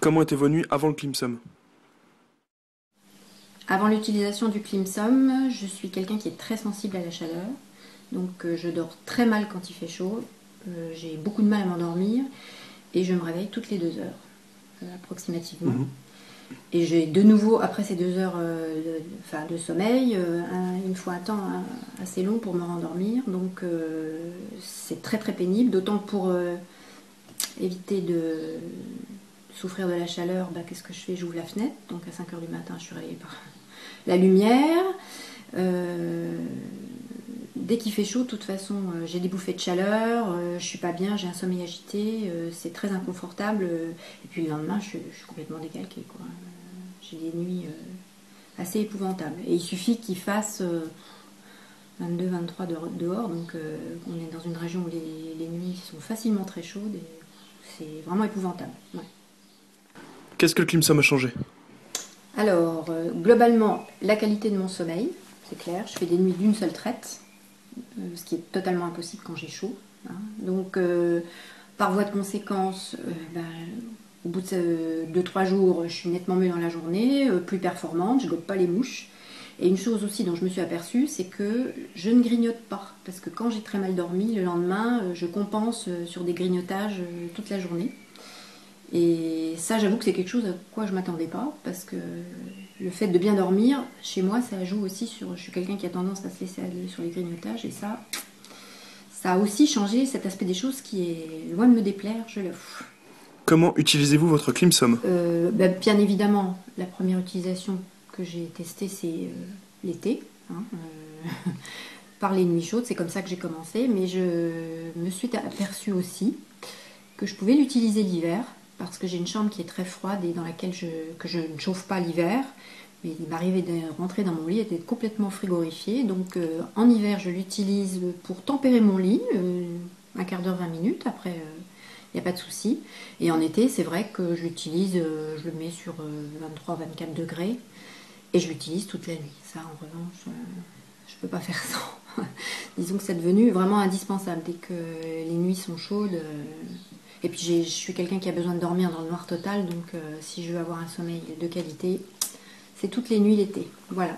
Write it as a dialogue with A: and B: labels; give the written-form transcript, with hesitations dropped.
A: Comment étaient vos nuits avant le Climsum?
B: Avant l'utilisation du Climsum, je suis quelqu'un qui est très sensible à la chaleur. Donc je dors très mal quand il fait chaud. J'ai beaucoup de mal à m'endormir et je me réveille toutes les 2 heures approximativement. Et j'ai de nouveau, après ces 2 heures de sommeil, il me faut un temps assez long pour me rendormir. Donc c'est très très pénible, d'autant que pour éviter de souffrir de la chaleur, qu'est-ce que je fais? J'ouvre la fenêtre. Donc à 5 heures du matin, je suis réveillée par la lumière. Dès qu'il fait chaud, de toute façon, j'ai des bouffées de chaleur, je suis pas bien, j'ai un sommeil agité, c'est très inconfortable. Et puis le lendemain, je suis complètement décalquée, quoi. J'ai des nuits assez épouvantables. Et il suffit qu'il fasse 22-23 dehors, donc on est dans une région où les nuits sont facilement très chaudes et c'est vraiment épouvantable. Ouais.
A: Qu'est-ce que le Climsum a changé?
B: Alors, globalement, la qualité de mon sommeil, c'est clair, je fais des nuits d'une seule traite. Ce qui est totalement impossible quand j'ai chaud. Hein. Donc, par voie de conséquence, au bout de 2-3 jours, je suis nettement mieux dans la journée, plus performante, je ne gobe pas les mouches. Et une chose aussi dont je me suis aperçue, c'est que je ne grignote pas. Parce que quand j'ai très mal dormi, le lendemain, je compense sur des grignotages toute la journée. Et ça, j'avoue que c'est quelque chose à quoi je ne m'attendais pas, parce que le fait de bien dormir, chez moi, ça joue aussi sur... Je suis quelqu'un qui a tendance à se laisser aller sur les grignotages, et ça a aussi changé cet aspect des choses qui est loin de me déplaire, je l'avoue.
A: Comment utilisez-vous votre Climsum?
B: Bien évidemment, la première utilisation que j'ai testée, c'est l'été. Hein, par les nuits chaudes, c'est comme ça que j'ai commencé, mais je me suis aperçue aussi que je pouvais l'utiliser l'hiver, parce que j'ai une chambre qui est très froide et dans laquelle que je ne chauffe pas l'hiver. Mais il m'arrivait de rentrer dans mon lit et d'être complètement frigorifiée. Donc en hiver, je l'utilise pour tempérer mon lit, un quart d'heure, 20 minutes. Après, il n'y a pas de souci. Et en été, c'est vrai que je l'utilise, je le mets sur 23-24 degrés et je l'utilise toute la nuit. Ça, en revanche, je ne peux pas faire sans. Disons que c'est devenu vraiment indispensable dès que les nuits sont chaudes. Et puis je suis quelqu'un qui a besoin de dormir dans le noir total, donc si je veux avoir un sommeil de qualité, c'est toutes les nuits l'été. Voilà.